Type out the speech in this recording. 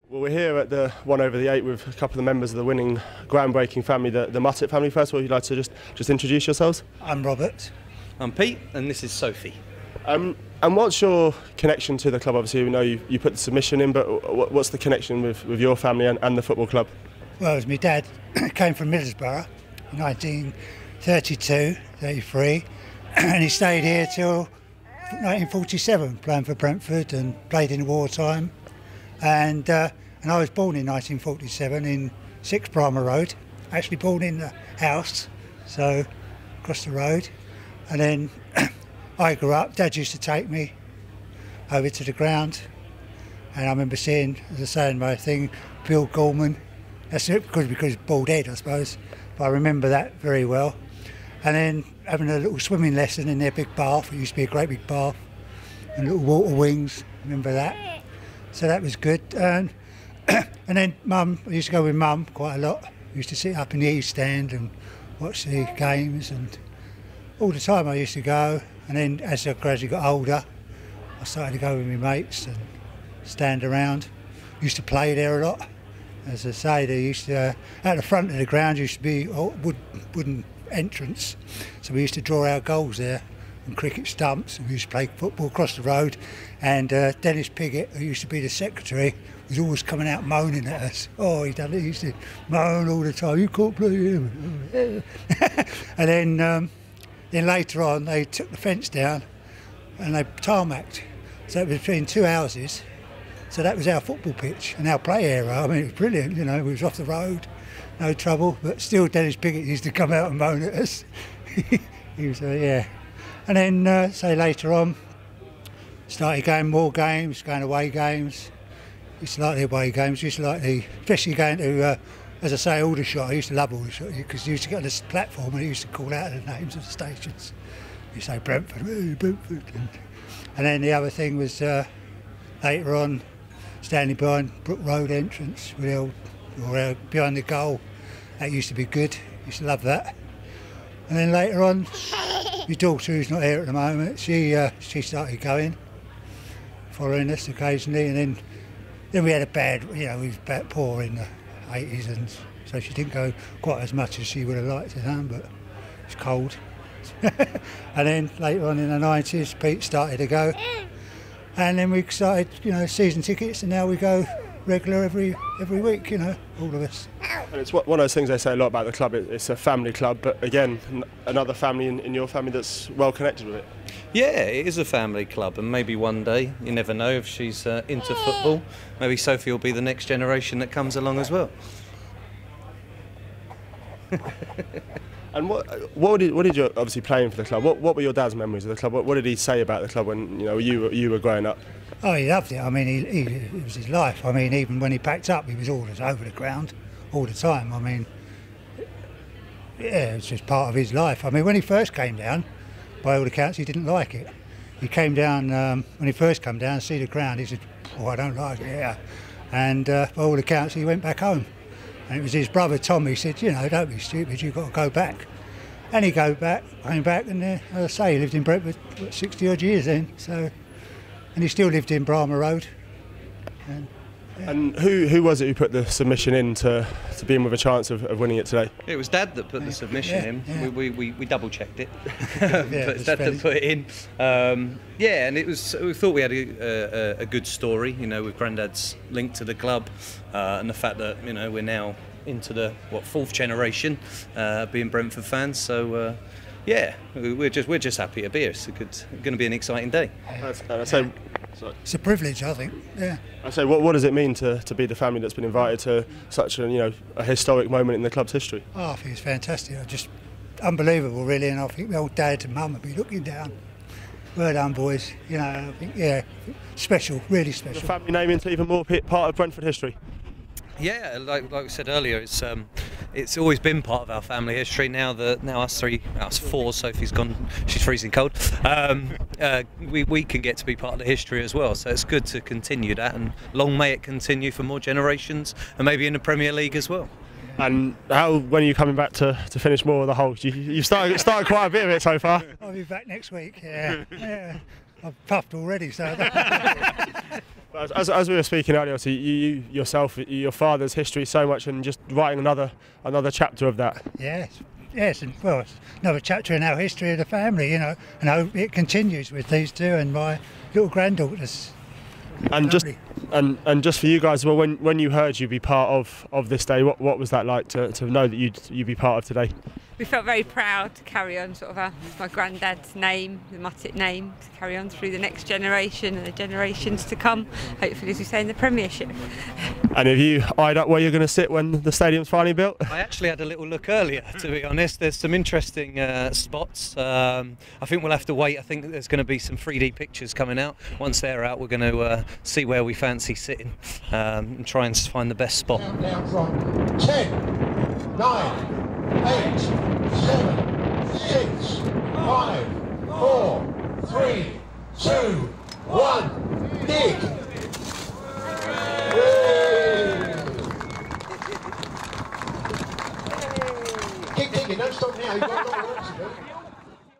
Well, we're here at the 1 over the 8 with a couple of the members of the winning groundbreaking family, the Muttitt family. First of all, you'd like to just introduce yourselves? I'm Robert. I'm Pete, and this is Sophie. And what's your connection to the club? Obviously, we know you put the submission in, but what's the connection with your family and the football club? Well, it was my dad. Came from Middlesbrough in 1932, 33, and he stayed here till 1947, playing for Brentford and played in the wartime. And I was born in 1947 in 6 Bramah Road, actually born in the house, so across the road. And then I grew up, Dad used to take me over to the ground, and I remember seeing, as I say in my thing, Bill Gorman. That's it, because bald head, I suppose, but I remember that very well. And then having a little swimming lesson in their big bath. It used to be a great big bath, and little water wings, remember that. So that was good. And then Mum, I used to go with Mum quite a lot. I used to sit up in the East Stand and watch the games, and all the time I used to go. And then as I gradually got older, I started to go with my mates and stand around. Used to play there a lot. As I say, there used to, at the front of the ground used to be a wooden entrance. So we used to draw our goals there on cricket stumps, and we used to play football across the road. And Dennis Piggott, who used to be the secretary, was always coming out moaning at us. Oh, he used to moan all the time, you can't play him. And then later on, they took the fence down and they tarmacked. So it was between 2 houses. So that was our football pitch and our play area. I mean, it was brilliant, you know, we was off the road, no trouble, but still Dennis Piggott used to come out and moan at us. He was, yeah. And then, say later on, started going more games, going away games. Used to like the away games, used to like especially going to, as I say, Aldershot. I used to love Aldershot because you used to get on this platform and he used to call out the names of the stations. You say Brentford, hey, Brentford. And then the other thing was later on, standing behind Brook Road entrance, or behind the goal. That used to be good. Used to love that. And then later on, my daughter, who's not here at the moment, she started going, following us occasionally, and then we had a bad, you know, we was bad poor in the 80s, and so she didn't go quite as much as she would have liked to have, but it's cold. And then later on in the 90s, Pete started to go. And then we started, you know, season tickets, and now we go regular every week, you know, all of us. And it's one of those things they say a lot about the club. It's a family club, but again, another family in your family that's well connected with it. Yeah, it is a family club, and maybe one day, you never know if she's into football, maybe Sophie will be the next generation that comes along as well. And what did you, obviously playing for the club, what were your dad's memories of the club? What did he say about the club when you were growing up? Oh, he loved it. I mean, it was his life. I mean, even when he packed up, he was always over the ground all the time. I mean, yeah, it's just part of his life. I mean, when he first came down, by all accounts, he didn't like it. He came down, when he first came down to see the ground, he said, oh, I don't like it here. And by all accounts, he went back home. And it was his brother Tommy said, you know, don't be stupid, you've got to go back. And he came back, and as I say, he lived in Brentford for 60 odd years then. So, and he still lived in Bramah Road. And, yeah. And who was it who put the submission in to be in with a chance of winning it today? It was Dad that put the submission in. Yeah. We double checked it. Yeah, But it's Dad that put it in. Yeah, and we thought we had a good story, you know, with Grandad's link to the club, and the fact that, you know, we're now into the 4th generation being Brentford fans. So yeah, we're just happy to be here. It's going to be an exciting day. It's a privilege, I think. Yeah. I say, what does it mean to be the family that's been invited to such a historic moment in the club's history? Oh, I think it's fantastic. Just unbelievable, really. And I think my old dad and mum would be looking down. Well done, boys. You know, I think, yeah, special, really special. The family name into even more part of Brentford history. Yeah, like we said earlier, it's always been part of our family history. Now us 4, Sophie's gone, she's freezing cold. We can get to be part of the history as well. So it's good to continue that, and long may it continue for more generations, and maybe in the Premier League as well. And when are you coming back to finish more of the whole? You've started quite a bit of it so far. I'll be back next week. Yeah, yeah. I've puffed already, so. As we were speaking earlier, so you yourself, your father's history so much, and just writing another chapter of that. Yes, and well, it's another chapter in our history of the family, and I hope it continues with these two and my little granddaughters. And Lovely. just for you guys, well, when you heard you'd be part of this day, what was that like to know that you'd be part of today? We felt very proud to carry on sort of my granddad's name, the Muttitt name, to carry on through the next generation and the generations to come, hopefully, as we say, in the Premiership. And have you eyed up where you're going to sit when the stadium's finally built? I actually had a little look earlier, to be honest. There's some interesting spots. I think we'll have to wait. I think there's going to be some 3D pictures coming out. Once they're out, we're going to see where we fancy sitting and try and find the best spot. Down from 10, 9, 8, 7, 6, 5, 4, 3, 2, 1, dig! Keep digging, don't stop now, you've got a lot of work to do.